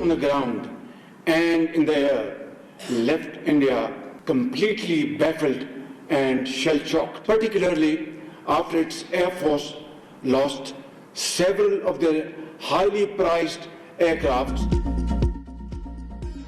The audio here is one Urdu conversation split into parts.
On the ground and in the air left India completely baffled and shell-shocked, particularly after its Air Force lost several of their highly prized aircrafts.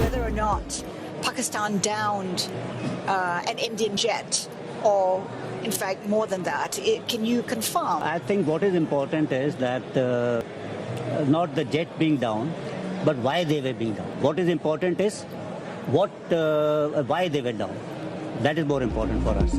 Whether or not Pakistan downed an Indian jet, or in fact more than that, can you confirm? I think what is important is that not the jet being down, but why they were being down. What is important is why they were down. That is more important for us.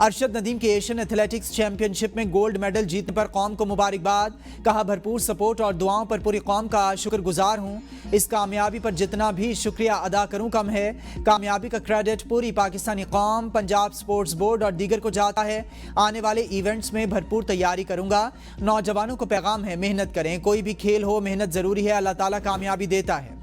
Arshad Nadeem کی ایشین ایتھلیٹکس چیمپئن شپ میں گولڈ میڈل جیتنے پر قوم کو مبارکباد. کہا بھرپور سپورٹ اور دعاؤں پر پوری قوم کا شکر گزار ہوں. اس کامیابی پر جتنا بھی شکریہ ادا کروں کم ہے. کامیابی کا کریڈٹ پوری پاکستانی قوم، پنجاب سپورٹس بورڈ اور دیگر کو جاتا ہے. آنے والے ایونٹس میں بھرپور تیاری کروں گا. نوجوانوں کو پیغام ہے محنت کریں، کوئی بھی کھیل ہو محنت ضروری ہے، اللہ تعالیٰ کامیابی دیتا ہے.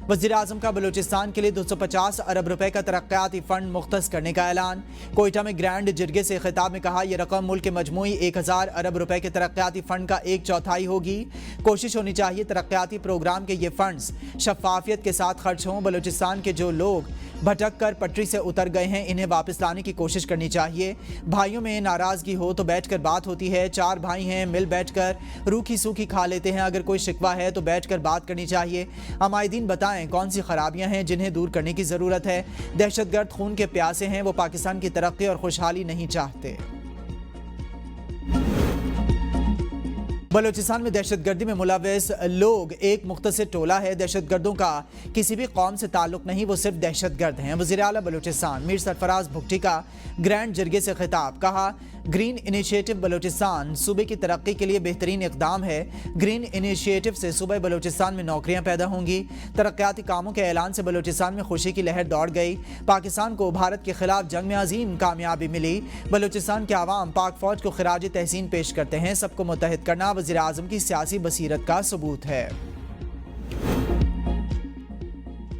وزیر اعظم کا بلوچستان کے لیے 250 ارب روپے کا ترقیاتی فنڈ مختص کرنے کا اعلان. کوئٹہ میں گرینڈ جرگے سے خطاب میں کہا یہ رقم ملک کے مجموعی 1000 ارب روپے کے ترقیاتی فنڈ کا 1/4 ہوگی. کوشش ہونی چاہیے ترقیاتی پروگرام کے یہ فنڈز شفافیت کے ساتھ خرچ ہوں. بلوچستان کے جو لوگ بھٹک کر پٹری سے اتر گئے ہیں انہیں واپس لانے کی کوشش کرنی چاہیے. بھائیوں میں ناراضگی ہو تو بیٹھ کر بات ہوتی ہے. 4 بھائی ہیں، مل بیٹھ کر روکھی سوکھی کھا لیتے ہیں. اگر کوئی شکوہ ہے تو بیٹھ کر بات کرنی چاہیے. عمائدین بتائیں کون سی خرابیاں ہیں جنہیں دور کرنے کی ضرورت ہے. دہشت گرد خون کے پیاسے ہیں، وہ پاکستان کی ترقی اور خوشحالی نہیں چاہتے. بلوچستان میں دہشت گردی میں ملوث لوگ ایک مختصر ٹولہ ہے. دہشت گردوں کا کسی بھی قوم سے تعلق نہیں، وہ صرف دہشت گرد ہیں. وزیر اعلیٰ بلوچستان میر سرفراز بھگٹی کا گرینڈ جرگے سے خطاب. کہا گرین انیشیٹو بلوچستان صوبے کی ترقی کے لیے بہترین اقدام ہے. گرین انیشیٹو سے صوبہ بلوچستان میں نوکریاں پیدا ہوں گی. ترقیاتی کاموں کے اعلان سے بلوچستان میں خوشی کی لہر دوڑ گئی. پاکستان کو بھارت کے خلاف جنگ میں عظیم کامیابی ملی. بلوچستان کے عوام پاک فوج کو خراج تحسین پیش کرتے ہیں. سب کو متحد کرنا وزیر اعظم کی سیاسی بصیرت کا ثبوت ہے.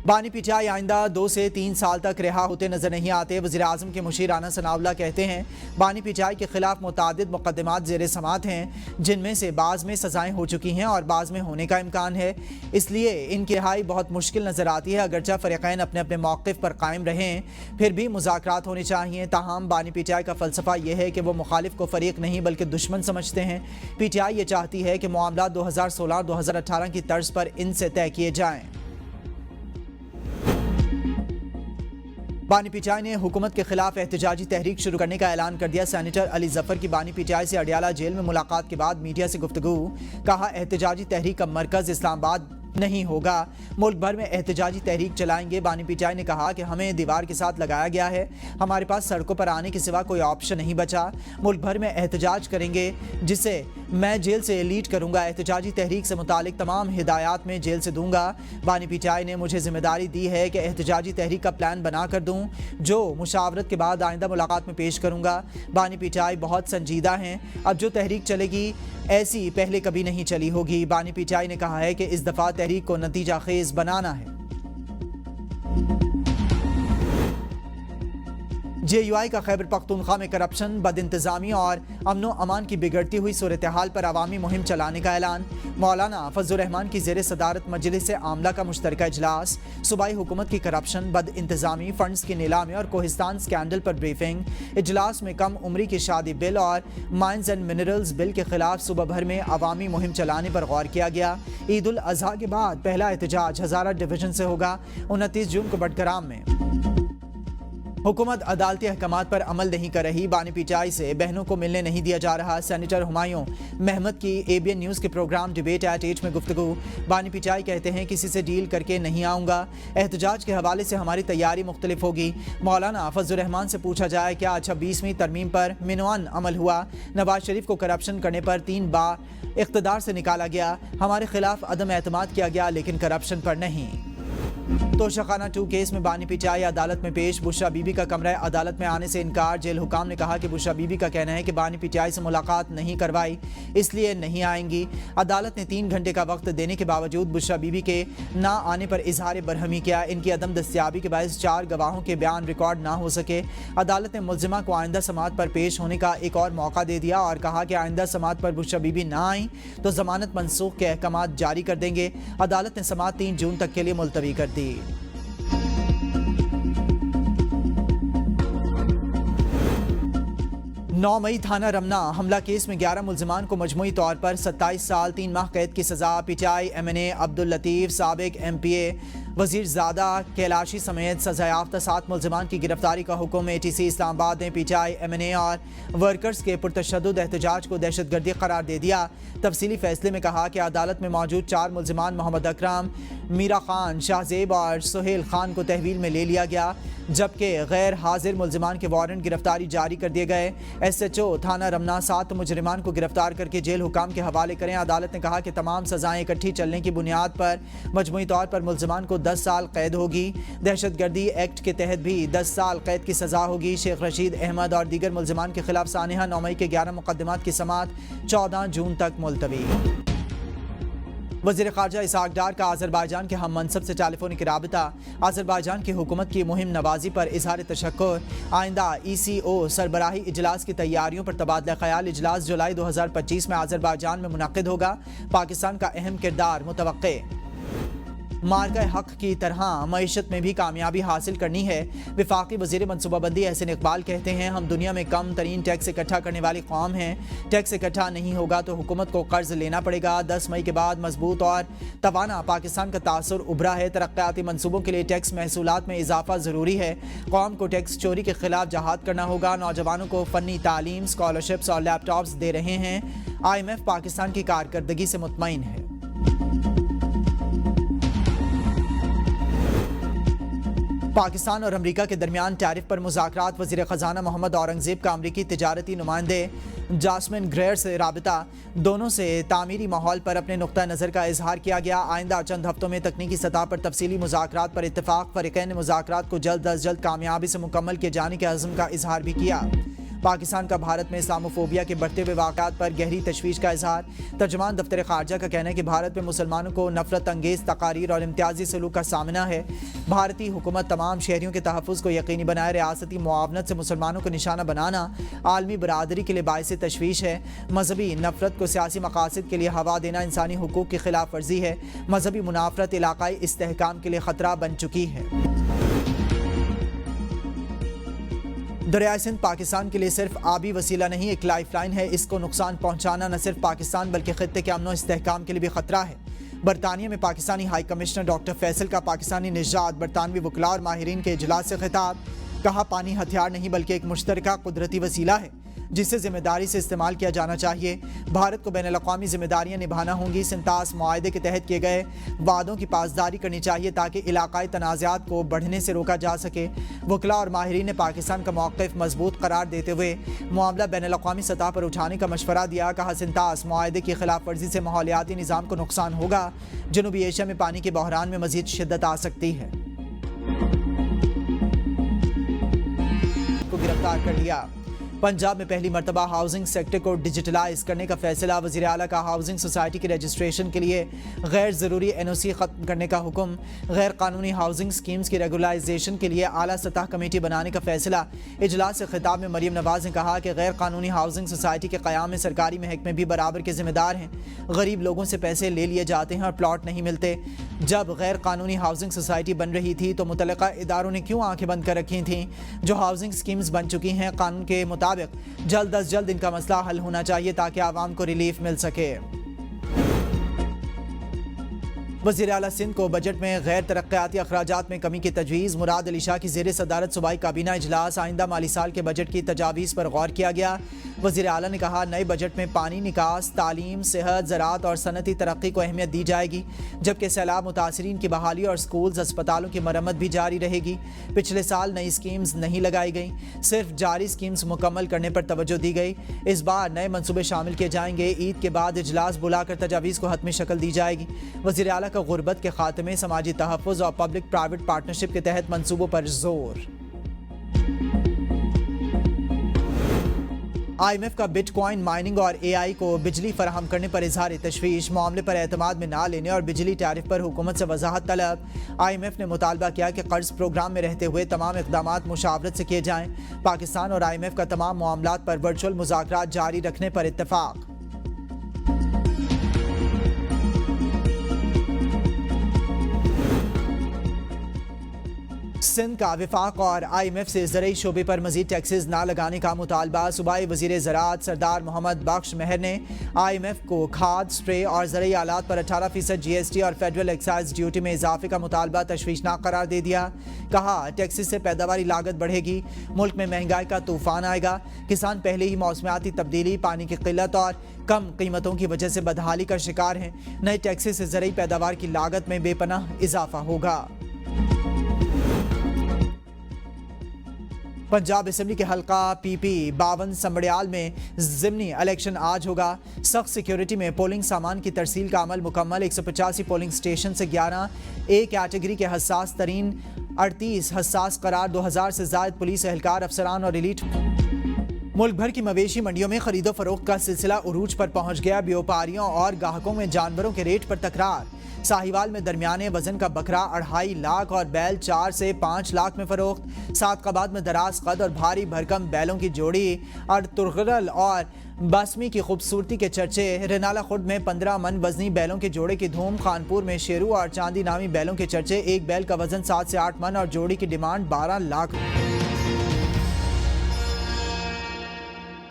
بانی پیٹائی آئندہ 2 سے 3 سال تک رہا ہوتے نظر نہیں آتے. وزیر اعظم کے مشیر رانا ثناءاللہ کہتے ہیں بانی پیٹائی کے خلاف متعدد مقدمات زیر سماعت ہیں جن میں سے بعض میں سزائیں ہو چکی ہیں اور بعض میں ہونے کا امکان ہے. اس لیے ان کی رہائی بہت مشکل نظر آتی ہے. اگرچہ فریقین اپنے اپنے موقف پر قائم رہیں پھر بھی مذاکرات ہونے چاہیے. تاہم بانی پیٹائی کا فلسفہ یہ ہے کہ وہ مخالف کو فریق نہیں بلکہ دشمن سمجھتے ہیں. پی ٹی آئی یہ چاہتی ہے کہ معاملات 2016-2018 کی طرز پر ان سے طے کیے جائیں. بانی پیٹائی نے حکومت کے خلاف احتجاجی تحریک شروع کرنے کا اعلان کر دیا. سینیٹر علی ظفر کی بانی پیٹائی سے اڈیالہ جیل میں ملاقات کے بعد میڈیا سے گفتگو. کہا احتجاجی تحریک کا مرکز اسلام آباد نہیں ہوگا، ملک بھر میں احتجاجی تحریک چلائیں گے. بانی پیٹائی نے کہا کہ ہمیں دیوار کے ساتھ لگایا گیا ہے، ہمارے پاس سڑکوں پر آنے کے سوا کوئی آپشن نہیں بچا. ملک بھر میں احتجاج کریں گے جسے میں جیل سے لیڈ کروں گا. احتجاجی تحریک سے متعلق تمام ہدایات میں جیل سے دوں گا. بانی پیٹائی نے مجھے ذمہ داری دی ہے کہ احتجاجی تحریک کا پلان بنا کر دوں جو مشاورت کے بعد آئندہ ملاقات میں پیش کروں گا. بانی پیٹائی بہت سنجیدہ ہیں. اب جو تحریک چلے گی ایسی پہلے کبھی نہیں چلی ہوگی. بانی پیٹائی نے کہا ہے کہ اس دفعہ تحریک کو نتیجہ خیز بنانا ہے. جے یو آئی کا خیبر پختونخوا میں کرپشن، بد انتظامی اور امن و امان کی بگڑتی ہوئی صورتحال پر عوامی مہم چلانے کا اعلان. مولانا فضل الرحمان کی زیر صدارت مجلس عاملہ کا مشترکہ اجلاس. صوبائی حکومت کی کرپشن، بد انتظامی، فنڈز کی نیلامی اور کوہستان سکینڈل پر بریفنگ. اجلاس میں کم عمری کی شادی بل اور مائنز اینڈ منرلز بل کے خلاف صوبہ بھر میں عوامی مہم چلانے پر غور کیا گیا. عید الاضحیٰ کے بعد پہلا احتجاج ہزارہ ڈویژن سے ہوگا 29 جون کو بٹگرام میں. حکومت عدالتی احکامات پر عمل نہیں کر رہی. بانی پیٹائی سے بہنوں کو ملنے نہیں دیا جا رہا. سینیٹر ہمایوں محمد کی اے بی این نیوز کے پروگرام ڈیبیٹ ایٹ 8 میں گفتگو. بانی پیٹائی کہتے ہیں کسی سے ڈیل کر کے نہیں آؤں گا. احتجاج کے حوالے سے ہماری تیاری مختلف ہوگی. مولانا فضل الرحمان سے پوچھا جائے کیا 26ویں ترمیم پر منوان عمل ہوا؟ نواز شریف کو کرپشن کرنے پر 3 بار اقتدار سے نکالا گیا. ہمارے خلاف عدم اعتماد کیا گیا لیکن کرپشن پر نہیں. توشخانہ 2 کیس میں بانی پیٹائی عدالت میں پیش. بشرا بی بی کا کمرہ عدالت میں آنے سے انکار. جیل حکام نے کہا کہ بشرا بی بی کا کہنا ہے کہ بانی پیٹائی سے ملاقات نہیں کروائی اس لیے نہیں آئیں گی. عدالت نے 3 گھنٹے کا وقت دینے کے باوجود بشرا بی بی کے نہ آنے پر اظہار برہمی کیا. ان کی عدم دستیابی کے باعث 4 گواہوں کے بیان ریکارڈ نہ ہو سکے. عدالت نے ملزمہ کو آئندہ سماعت پر پیش ہونے کا ایک اور موقع دے دیا اور کہا کہ آئندہ سماعت پر بشرا بی بی نہ آئیں تو ضمانت منسوخ کے احکامات جاری کر دیں گے. عدالت نے سماعت 3 جون تک کے لیے ملتوی کر دی. 9 مئی تھانہ رمنا حملہ کیس میں 11 ملزمان کو مجموعی طور پر 27 سال 3 ماہ قید کی سزا. پی ٹی آئی ایم این اے عبداللطیف سابق ایم پی اے وزیر زادہ کیلاشی سمیت سزا یافتہ 7 ملزمان کی گرفتاری کا حکم ATC اسلام آباد نے PTI MNA اور ورکرز کے پرتشدد احتجاج کو دہشت گردی قرار دے دیا۔ تفصیلی فیصلے میں کہا کہ عدالت میں موجود 4 ملزمان محمد اکرم، میرا خان، شاہزیب اور سہیل خان کو تحویل میں لے لیا گیا، جبکہ غیر حاضر ملزمان کے وارنٹ گرفتاری جاری کر دیے گئے۔ SHO تھانہ رمنا 7 مجرمان کو گرفتار کر کے جیل حکام کے حوالے کریں۔ عدالت نے کہا کہ تمام سزائیں اکٹھی چلنے کی بنیاد پر مجموعی طور پر ملزمان کو 10 سال قید ہوگی۔ دہشت گردی ایکٹ کے تحت بھی 10 سال قید کی سزا ہوگی۔ شیخ رشید احمد اور دیگر ملزمان کے خلاف سانحہ 9 مئی کے 11 مقدمات کی سماعت 14 جون تک ملتوی۔ وزیر خارجہ اسحاق ڈار کا آذربائیجان کے ہم منصب سے ٹیلی فونک رابطہ۔ آذربائیجان کی حکومت کی مہم نوازی پر اظہار تشکر۔ آئندہ ECO سربراہی اجلاس کی تیاریوں پر تبادلہ خیال۔ اجلاس جولائی 2025 میں آذربائیجان میں منعقد ہوگا۔ پاکستان کا اہم کردار متوقع۔ مارکہ حق کی طرح معیشت میں بھی کامیابی حاصل کرنی ہے۔ وفاقی وزیر منصوبہ بندی احسن اقبال کہتے ہیں ہم دنیا میں کم ترین ٹیکس اکٹھا کرنے والی قوم ہیں۔ ٹیکس اکٹھا نہیں ہوگا تو حکومت کو قرض لینا پڑے گا۔ 10 مئی کے بعد مضبوط اور توانا پاکستان کا تاثر ابھرا ہے۔ ترقیاتی منصوبوں کے لیے ٹیکس محصولات میں اضافہ ضروری ہے۔ قوم کو ٹیکس چوری کے خلاف جہاد کرنا ہوگا۔ نوجوانوں کو فنی تعلیم، اسکالرشپس اور لیپ ٹاپس دے رہے ہیں۔ IMF پاکستان کی کارکردگی سے مطمئن ہے۔ پاکستان اور امریکہ کے درمیان ٹیرف پر مذاکرات۔ وزیر خزانہ محمد اورنگزیب کا امریکی تجارتی نمائندے جاسمن گریر سے رابطہ۔ دونوں سے تعمیری ماحول پر اپنے نقطہ نظر کا اظہار کیا گیا۔ آئندہ چند ہفتوں میں تکنیکی سطح پر تفصیلی مذاکرات پر اتفاق۔ فریقین نے مذاکرات کو جلد از جلد کامیابی سے مکمل کیے جانے کے عزم کا اظہار بھی کیا۔ پاکستان کا بھارت میں اسلاموفوبیا کے بڑھتے ہوئے واقعات پر گہری تشویش کا اظہار۔ ترجمان دفتر خارجہ کا کہنا ہے کہ بھارت میں مسلمانوں کو نفرت انگیز تقاریر اور امتیازی سلوک کا سامنا ہے۔ بھارتی حکومت تمام شہریوں کے تحفظ کو یقینی بنائے۔ ریاستی معاونت سے مسلمانوں کو نشانہ بنانا عالمی برادری کے لیے باعث تشویش ہے۔ مذہبی نفرت کو سیاسی مقاصد کے لیے ہوا دینا انسانی حقوق کی خلاف ورزی ہے۔ مذہبی منافرت علاقائی استحکام کے لیے خطرہ بن چکی ہے۔ دریائے سندھ پاکستان کے لیے صرف آبی وسیلہ نہیں، ایک لائف لائن ہے۔ اس کو نقصان پہنچانا نہ صرف پاکستان بلکہ خطے کے امن و استحکام کے لیے بھی خطرہ ہے۔ برطانیہ میں Pakistani high commissioner doctor Faisal کا پاکستانی نژاد برطانوی وکلاء اور ماہرین کے اجلاس سے خطاب۔ کہا پانی ہتھیار نہیں بلکہ ایک مشترکہ قدرتی وسیلہ ہے جسے ذمہ داری سے استعمال کیا جانا چاہیے۔ بھارت کو بین الاقوامی ذمہ داریاں نبھانا ہوں گی۔ سنتاس معاہدے کے تحت کیے گئے وعدوں کی پاسداری کرنی چاہیے تاکہ علاقائی تنازعات کو بڑھنے سے روکا جا سکے۔ وکلاء اور ماہرین نے پاکستان کا موقف مضبوط قرار دیتے ہوئے معاملہ بین الاقوامی سطح پر اٹھانے کا مشورہ دیا۔ کہا سنتاس معاہدے کی خلاف ورزی سے ماحولیاتی نظام کو نقصان ہوگا۔ جنوبی ایشیا میں پانی کے بحران میں مزید شدت آ سکتی ہے۔ کو گرفتار کر لیا۔ پنجاب میں پہلی مرتبہ ہاؤسنگ سیکٹر کو ڈیجیٹلائز کرنے کا فیصلہ۔ وزیر اعلیٰ کا ہاؤسنگ سوسائٹی کی رجسٹریشن کے لیے غیر ضروری NOC ختم کرنے کا حکم۔ غیر قانونی ہاؤسنگ سکیمز کی ریگولائزیشن کے لیے اعلیٰ سطح کمیٹی بنانے کا فیصلہ۔ اجلاس سے خطاب میں مریم نواز نے کہا کہ غیر قانونی ہاؤسنگ سوسائٹی کے قیام میں سرکاری محکمے بھی برابر کے ذمہ دار ہیں۔ غریب لوگوں سے پیسے لے لیے جاتے ہیں اور پلاٹ نہیں ملتے۔ جب غیر قانونی ہاؤسنگ سوسائٹی بن رہی تھی تو متعلقہ اداروں نے کیوں آنکھیں بند کر رکھی تھیں؟ جو ہاؤسنگ سکیمز بن چکی ہیں قانون کے مطابق جلد از جلد ان کا مسئلہ حل ہونا چاہیے تاکہ عوام کو ریلیف مل سکے۔ وزیر اعلیٰ سندھ کو بجٹ میں غیر ترقیاتی اخراجات میں کمی کی تجویز۔ مراد علی شاہ کی زیر صدارت صوبائی کابینہ اجلاس۔ آئندہ مالی سال کے بجٹ کی تجاویز پر غور کیا گیا۔ وزیر اعلیٰ نے کہا نئے بجٹ میں پانی نکاس، تعلیم، صحت، زراعت اور صنعتی ترقی کو اہمیت دی جائے گی، جبکہ سیلاب متاثرین کی بحالی اور سکولز، اسپتالوں کی مرمت بھی جاری رہے گی۔ پچھلے سال نئی اسکیمز نہیں لگائی گئیں، صرف جاری اسکیمز مکمل کرنے پر توجہ دی گئی۔ اس بار نئے منصوبے شامل کیے جائیں گے۔ عید کے بعد اجلاس بلا کر تجاویز کو حتمی شکل دی جائے گی۔ وزیر اعلیٰ کا غربت کے خاتمے، سماجی تحفظ اور پبلک پرائیویٹ پارٹنرشپ کے تحت منصوبوں پر زور۔ IMF کا بٹ کوائن مائننگ اور AI کو بجلی فراہم کرنے پر اظہار تشویش۔ معاملے پر اعتماد میں نہ لینے اور بجلی ٹیرف پر حکومت سے وضاحت طلب۔ IMF نے مطالبہ کیا کہ قرض پروگرام میں رہتے ہوئے تمام اقدامات مشاورت سے کیے جائیں۔ پاکستان اور IMF کا تمام معاملات پر ورچوئل مذاکرات جاری رکھنے پر اتفاق۔ سندھ کا وفاق اور IMF سے زرعی شعبے پر مزید ٹیکسز نہ لگانے کا مطالبہ. صوبائی وزیر زراعت سردار محمد بخش مہر نے IMF کو کھاد، سپرے اور زرعی آلات پر 18% GST اور فیڈرل ایکسائز ڈیوٹی میں اضافے کا مطالبہ تشویشناک قرار دے دیا. کہا ٹیکسز سے پیداواری لاگت بڑھے گی، ملک میں مہنگائی کا طوفان آئے گا. کسان پہلے ہی موسمیاتی تبدیلی، پانی کی قلت اور کم قیمتوں کی وجہ سے بدحالی کا شکار ہیں. نئے ٹیکسز سے زرعی پیداوار کی لاگت میں بے پناہ اضافہ ہوگا. پنجاب اسمبلی کے حلقہ PP 52 سمبڑیال میں ضمنی الیکشن آج ہوگا. سخت سیکیورٹی میں پولنگ سامان کی ترسیل کا عمل مکمل. 185 پولنگ سٹیشن سے 11 A کیٹیگری کے حساس ترین 38 حساس قرار. 2000 سے زائد پولیس اہلکار، افسران اور ایلیٹ. ملک بھر کی مویشی منڈیوں میں خرید و فروخت کا سلسلہ عروج پر پہنچ گیا. بیوپاریوں اور گاہکوں میں جانوروں کے ریٹ پر تکرار. ساہیوال میں درمیانے وزن کا بکرا 2.5 لاکھ اور بیل 4 سے 5 لاکھ میں فروخت. صادقآباد میں دراز قد اور بھاری بھرکم بیلوں کی جوڑی ارطغرل اور باسمی کی خوبصورتی کے چرچے. رنالہ خرد میں 15 من وزنی بیلوں کے جوڑے کی دھوم. خانپور میں شیرو اور چاندی نامی بیلوں کے چرچے. ایک بیل کا وزن 7 سے 8 من اور جوڑی کی ڈیمانڈ 12 لاکھ.